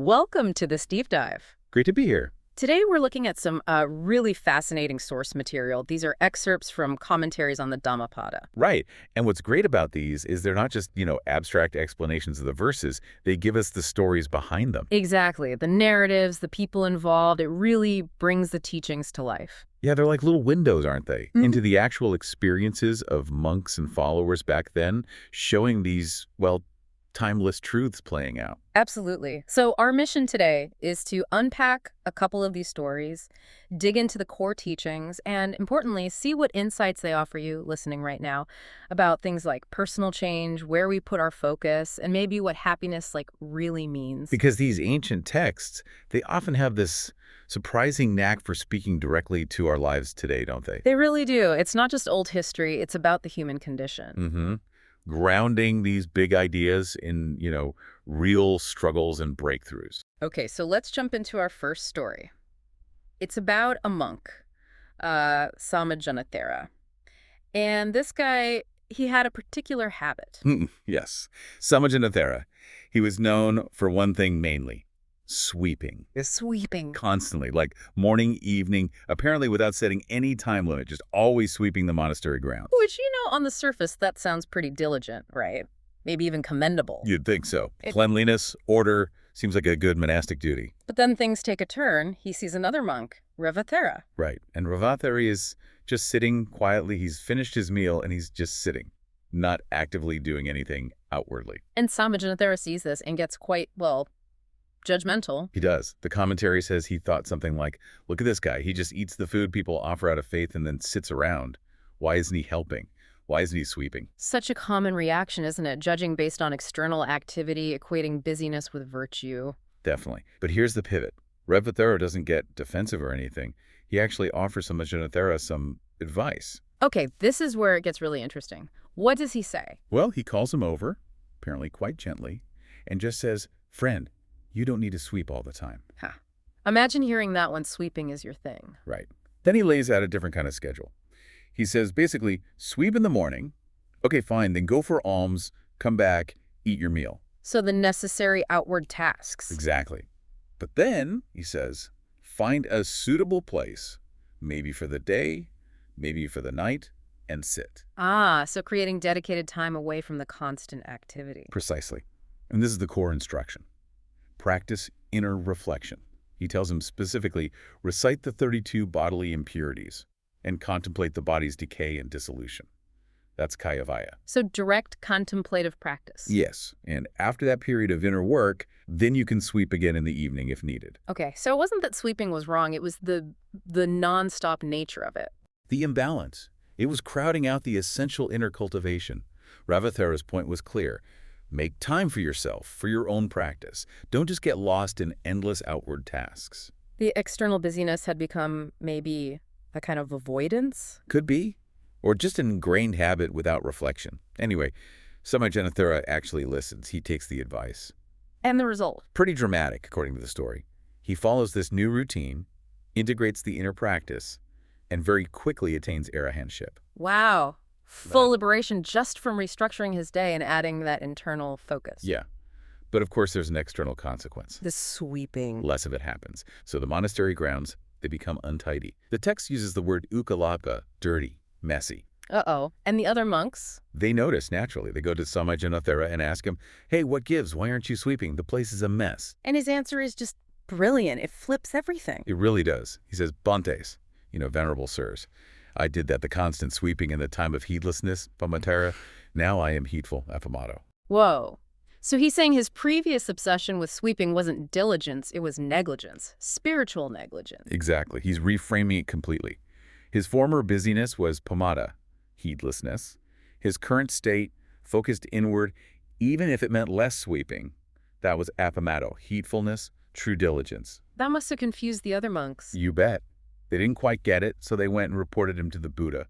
Welcome to this deep dive. Great to be here. Today we're looking at some really fascinating source material. These are excerpts from commentaries on the Dhammapada. Right. And what's great about these is they're not just, abstract explanations of the verses. They give us the stories behind them. Exactly. The narratives, the people involved, it really brings the teachings to life. Yeah, they're like little windows, aren't they? Into the actual experiences of monks and followers back then, showing these, timeless truths playing out. Absolutely. So our mission today is to unpack a couple of these stories, dig into the core teachings, and importantly, see what insights they offer you listening right now about things like personal change, where we put our focus, and maybe what happiness really means. Because these ancient texts, they often have this surprising knack for speaking directly to our lives today, don't they? They really do. It's not just old history, it's about the human condition. Mm-hmm. Grounding these big ideas in, real struggles and breakthroughs. Okay, so let's jump into our first story. It's about a monk, Sammajjanattheravatthu. And this guy, he had a particular habit. Yes. Sammajjanattheravatthu. He was known for one thing mainly, sweeping. Sweeping. Constantly, like morning, evening, apparently without setting any time limit, just always sweeping the monastery grounds. Which, on the surface, that sounds pretty diligent, right? Maybe even commendable. You'd think so. Cleanliness, order, seems like a good monastic duty. But then things take a turn. He sees another monk, Revathera. Right. And Revathera is just sitting quietly. He's finished his meal and he's just sitting, not actively doing anything outwardly. And Sammajjanattheravatthu sees this and gets quite, judgmental. He does. The commentary says he thought something like, look at this guy. He just eats the food people offer out of faith and then sits around. Why isn't he helping? Why isn't he sweeping? Such a common reaction, isn't it? Judging based on external activity, equating busyness with virtue. Definitely. But here's the pivot. Revathera doesn't get defensive or anything. He actually offers Sammajjanattheravatthu some advice. Okay, this is where it gets really interesting. What does he say? Well, he calls him over, apparently quite gently, and just says, friend, you don't need to sweep all the time. Imagine hearing that when sweeping is your thing. Right. Then he lays out a different kind of schedule. He says, basically, sweep in the morning. Okay, fine, then go for alms, come back, eat your meal. So the necessary outward tasks. Exactly. But then, he says, find a suitable place, maybe for the day, maybe for the night, and sit. So creating dedicated time away from the constant activity. Precisely. And this is the core instruction. Practice inner reflection. He tells him specifically, recite the 32 bodily impurities and contemplate the body's decay and dissolution. That's Kayavaya. So direct contemplative practice. Yes. And after that period of inner work, then you can sweep again in the evening if needed. Okay, so it wasn't that sweeping was wrong. It was the nonstop nature of it. The imbalance. It was crowding out the essential inner cultivation. Ravathera's point was clear. Make time for yourself, for your own practice. Don't just get lost in endless outward tasks. The external busyness had become maybe a kind of avoidance? Could be. Or just an ingrained habit without reflection. Anyway, Sammajjanattheravatthu actually listens. He takes the advice. And the result? Pretty dramatic, according to the story. He follows this new routine, integrates the inner practice, and very quickly attains arahantship. Wow. Full liberation just from restructuring his day and adding that internal focus. Yeah. But of course, there's an external consequence. The sweeping. Less of it happens. So the monastery grounds, they become untidy. The text uses the word ukalapa, dirty, messy. Uh-oh. And the other monks? They notice, naturally. They go to Sammajjanattheravatthu and ask him, hey, what gives? Why aren't you sweeping? The place is a mess. And his answer is just brilliant. It flips everything. It really does. He says, Bantes, venerable sirs. I did that, the constant sweeping in the time of heedlessness, pamatara. Now I am heedful, affamato. Whoa. So he's saying his previous obsession with sweeping wasn't diligence, it was negligence, spiritual negligence. Exactly. He's reframing it completely. His former busyness was pamada, heedlessness. His current state, focused inward, even if it meant less sweeping, that was appamato, heedfulness, true diligence. That must have confused the other monks. You bet. They didn't quite get it, so they went and reported him to the Buddha.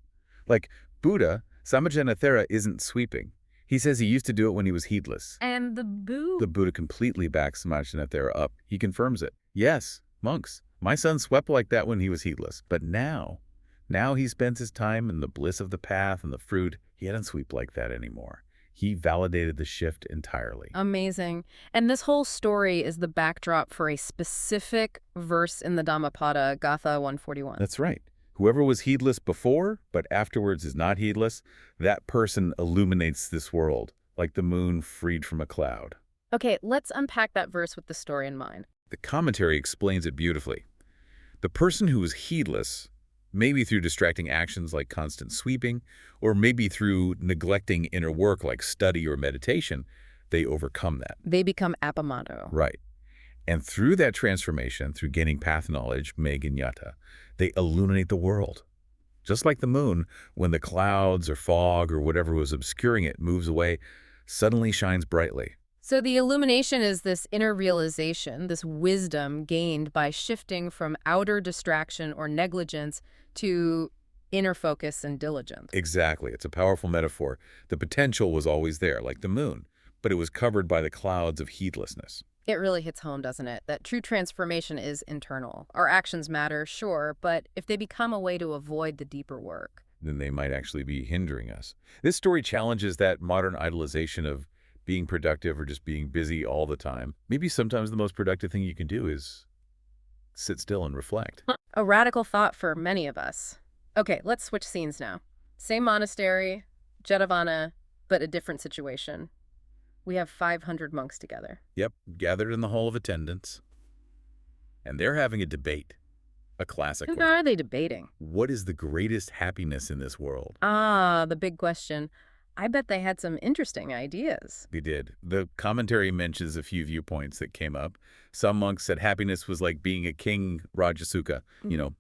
Like, Buddha, Sammajjanattheravatthu isn't sweeping. He says he used to do it when he was heedless. And the Buddha completely backs Sammajjanattheravatthu up. He confirms it. Yes, monks, my son swept like that when he was heedless. But now he spends his time in the bliss of the path and the fruit. He doesn't sweep like that anymore. He validated the shift entirely. Amazing. And this whole story is the backdrop for a specific verse in the Dhammapada, Gatha 141. That's right. Whoever was heedless before, but afterwards is not heedless, that person illuminates this world, like the moon freed from a cloud. Okay, let's unpack that verse with the story in mind. The commentary explains it beautifully. The person who is heedless, maybe through distracting actions like constant sweeping, or maybe through neglecting inner work like study or meditation, they overcome that. They become appamado. Right. And through that transformation, through gaining path knowledge, meganyata, they illuminate the world. Just like the moon, when the clouds or fog or whatever was obscuring it moves away, suddenly shines brightly. So the illumination is this inner realization, this wisdom gained by shifting from outer distraction or negligence to inner focus and diligence. Exactly. It's a powerful metaphor. The potential was always there, like the moon, but it was covered by the clouds of heedlessness. It really hits home, doesn't it? That true transformation is internal. Our actions matter, sure, but if they become a way to avoid the deeper work, Then they might actually be hindering us. This story challenges that modern idolization of being productive or just being busy all the time. Maybe sometimes the most productive thing you can do is sit still and reflect. a radical thought for many of us. Okay, let's switch scenes now. Same monastery, Jetavana, but a different situation. We have 500 monks together. Yep, gathered in the hall of attendance. And they're having a debate. A classic What one. are they debating? What is the greatest happiness in this world? Ah, the big question. I bet they had some interesting ideas. They did. The commentary mentions a few viewpoints that came up. Some monks said happiness was like being a king, Rajasuka,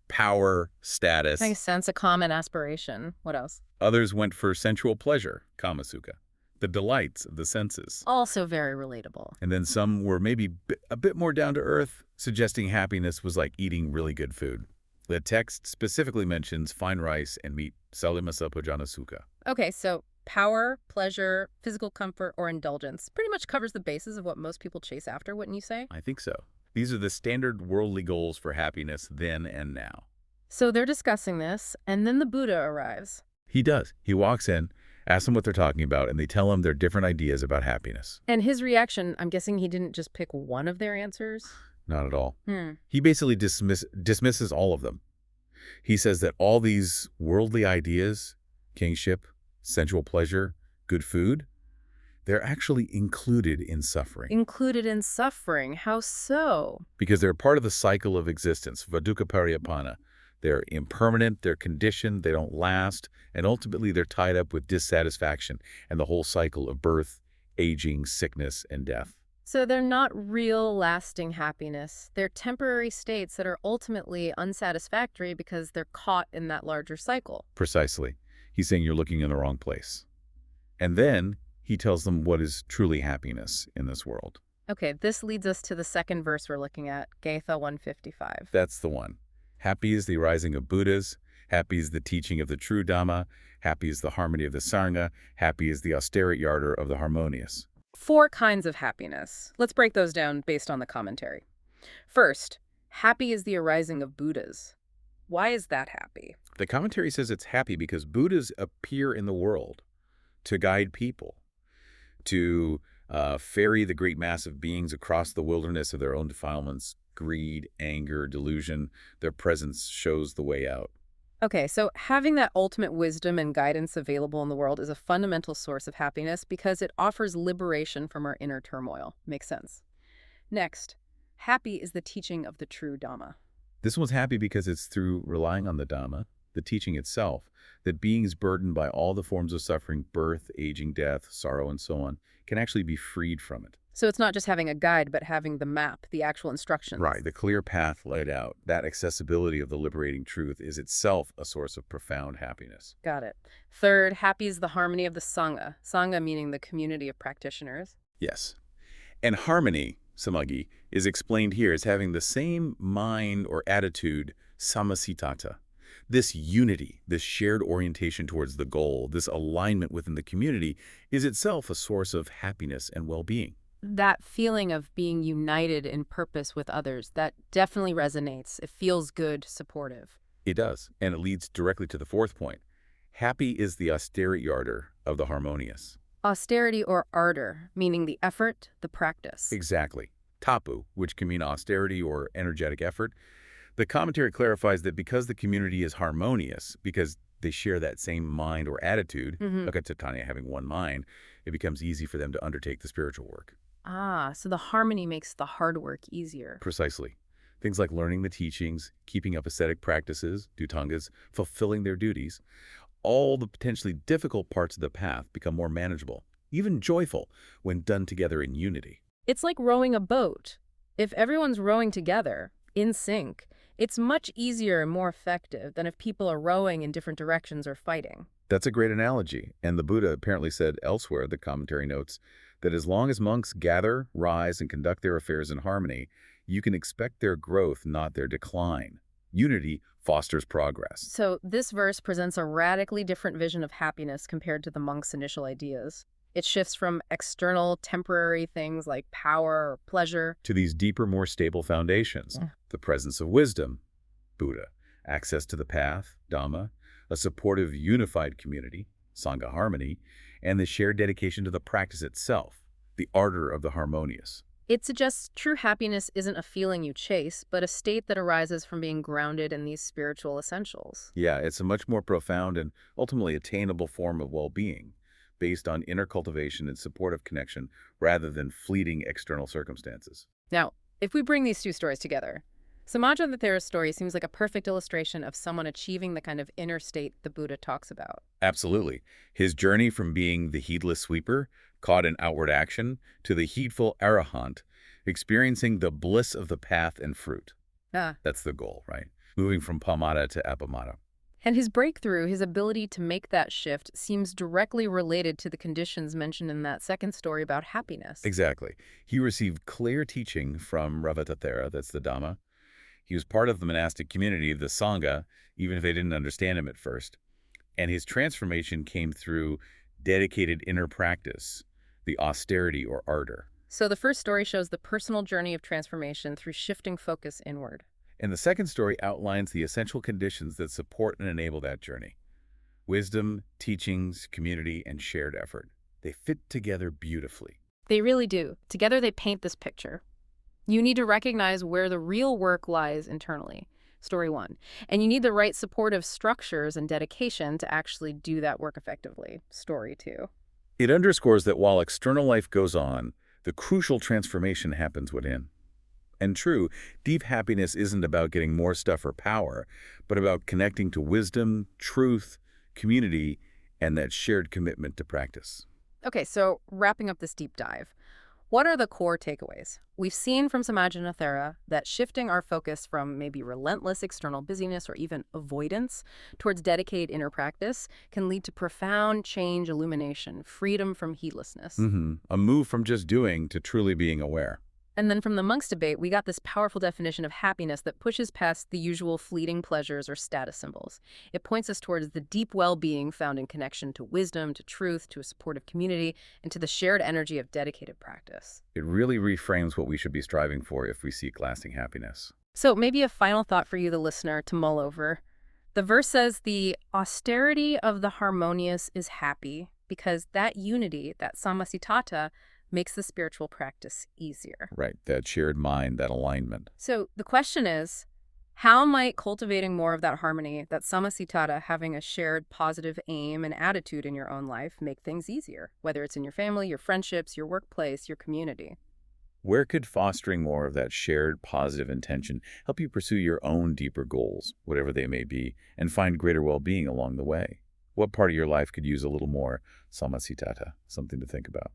power, status. Makes sense, a common aspiration. What else? Others went for sensual pleasure, Kamasuka, the delights of the senses. Also very relatable. And then some were maybe a bit more down to earth, suggesting happiness was like eating really good food. The text specifically mentions fine rice and meat, salimasa pujanasuka. Okay, so power, pleasure, physical comfort, or indulgence pretty much covers the basis of what most people chase after, wouldn't you say? I think so. These are the standard worldly goals for happiness then and now. So they're discussing this, and then the Buddha arrives. He does. He walks in, asks them what they're talking about, and they tell him their different ideas about happiness. And his reaction, I'm guessing he didn't just pick one of their answers? Not at all. He basically dismisses all of them. He says that all these worldly ideas, kingship, sensual pleasure, good food, they're actually included in suffering. Included in suffering? How so? Because they're part of the cycle of existence, vadukkha pariyapana. They're impermanent, they're conditioned, they don't last, and ultimately they're tied up with dissatisfaction and the whole cycle of birth, aging, sickness, and death. So they're not real, lasting happiness. They're temporary states that are ultimately unsatisfactory because they're caught in that larger cycle. Precisely. He's saying you're looking in the wrong place. And then he tells them what is truly happiness in this world. Okay, this leads us to the second verse we're looking at, Gatha 155. That's the one. Happy is the rising of Buddhas. Happy is the teaching of the true Dhamma. Happy is the harmony of the Sangha. Happy is the austere ardor of the harmonious. 4 kinds of happiness. Let's break those down based on the commentary. First, happy is the arising of Buddhas. Why is that happy? The commentary says it's happy because Buddhas appear in the world to guide people, to ferry the great mass of beings across the wilderness of their own defilements, greed, anger, delusion. Their presence shows the way out. Okay, so having that ultimate wisdom and guidance available in the world is a fundamental source of happiness because it offers liberation from our inner turmoil. Makes sense. Next, happy is the teaching of the true Dhamma. This one's happy because it's through relying on the Dhamma, the teaching itself, that beings burdened by all the forms of suffering, birth, aging, death, sorrow, and so on, can actually be freed from it. So it's not just having a guide, but having the map, the actual instructions. Right, the clear path laid out. That accessibility of the liberating truth is itself a source of profound happiness. Got it. Third, happy is the harmony of the Sangha. Sangha meaning the community of practitioners. Yes. And harmony, Sammaggi, is explained here as having the same mind or attitude, samasittata. This unity, this shared orientation towards the goal, this alignment within the community is itself a source of happiness and well-being. That feeling of being united in purpose with others, that definitely resonates. It feels good, supportive. It does, and it leads directly to the fourth point. Happy is the austere ardor of the harmonious. Austerity or ardor, meaning the effort, the practice. Exactly. Tapu, which can mean austerity or energetic effort. The commentary clarifies that because the community is harmonious, because they share that same mind or attitude, look at Titania having one mind, it becomes easy for them to undertake the spiritual work. Ah, so the harmony makes the hard work easier. Precisely. Things like learning the teachings, keeping up ascetic practices, dhutangas, fulfilling their duties, all the potentially difficult parts of the path become more manageable, even joyful, when done together in unity. It's like rowing a boat. If everyone's rowing together, in sync, it's much easier and more effective than if people are rowing in different directions or fighting. That's a great analogy, and the Buddha apparently said elsewhere, the commentary notes, that as long as monks gather, rise, and conduct their affairs in harmony, you can expect their growth, not their decline. Unity fosters progress. So this verse presents a radically different vision of happiness compared to the monk's initial ideas. It shifts from external, temporary things like power or pleasure To these deeper, more stable foundations, Yeah. the presence of wisdom, Buddha, access to the path, Dhamma, a supportive, unified community, Sangha harmony, and the shared dedication to the practice itself, the ardor of the harmonious. It suggests true happiness isn't a feeling you chase, but a state that arises from being grounded in these spiritual essentials. Yeah, it's a much more profound and ultimately attainable form of well-being, based on inner cultivation and supportive connection rather than fleeting external circumstances. Now, if we bring these two stories together, Sammajjanattheravatthu's story seems like a perfect illustration of someone achieving the kind of inner state the Buddha talks about. Absolutely. His journey from being the heedless sweeper, caught in outward action, to the heedful arahant, experiencing the bliss of the path and fruit. Ah. That's the goal, right? Moving from pamada to appamada. And his breakthrough, his ability to make that shift, seems directly related to the conditions mentioned in that second story about happiness. Exactly. He received clear teaching from Ravatathera, that's the Dhamma. He was part of the monastic community, the Sangha, even if they didn't understand him at first. And his transformation came through dedicated inner practice, the austerity or ardor. So the first story shows the personal journey of transformation through shifting focus inward. And the second story outlines the essential conditions that support and enable that journey. Wisdom, teachings, community, and shared effort. They fit together beautifully. They really do. Together they paint this picture. You need to recognize where the real work lies internally, story one. And you need the right supportive structures and dedication to actually do that work effectively, story two. It underscores that while external life goes on, the crucial transformation happens within. And true, deep happiness isn't about getting more stuff or power, but about connecting to wisdom, truth, community, and that shared commitment to practice. Okay, so wrapping up this deep dive, what are the core takeaways? We've seen from Sammajjanattheravatthu that shifting our focus from maybe relentless external busyness or even avoidance towards dedicated inner practice can lead to profound change, illumination, freedom from heedlessness. A move from just doing to truly being aware. And then from the monks' debate, we got this powerful definition of happiness that pushes past the usual fleeting pleasures or status symbols. It points us towards the deep well-being found in connection to wisdom, to truth, to a supportive community, and to the shared energy of dedicated practice. It really reframes what we should be striving for if we seek lasting happiness. So maybe a final thought for you, the listener, to mull over. The verse says the austerity of the harmonious is happy because that unity, that samasittata, makes the spiritual practice easier. Right, that shared mind, that alignment. So the question is, how might cultivating more of that harmony, that samasittata, having a shared positive aim and attitude in your own life, make things easier, whether it's in your family, your friendships, your workplace, your community? Where could fostering more of that shared positive intention help you pursue your own deeper goals, whatever they may be, and find greater well-being along the way? What part of your life could use a little more samasittata? Something to think about.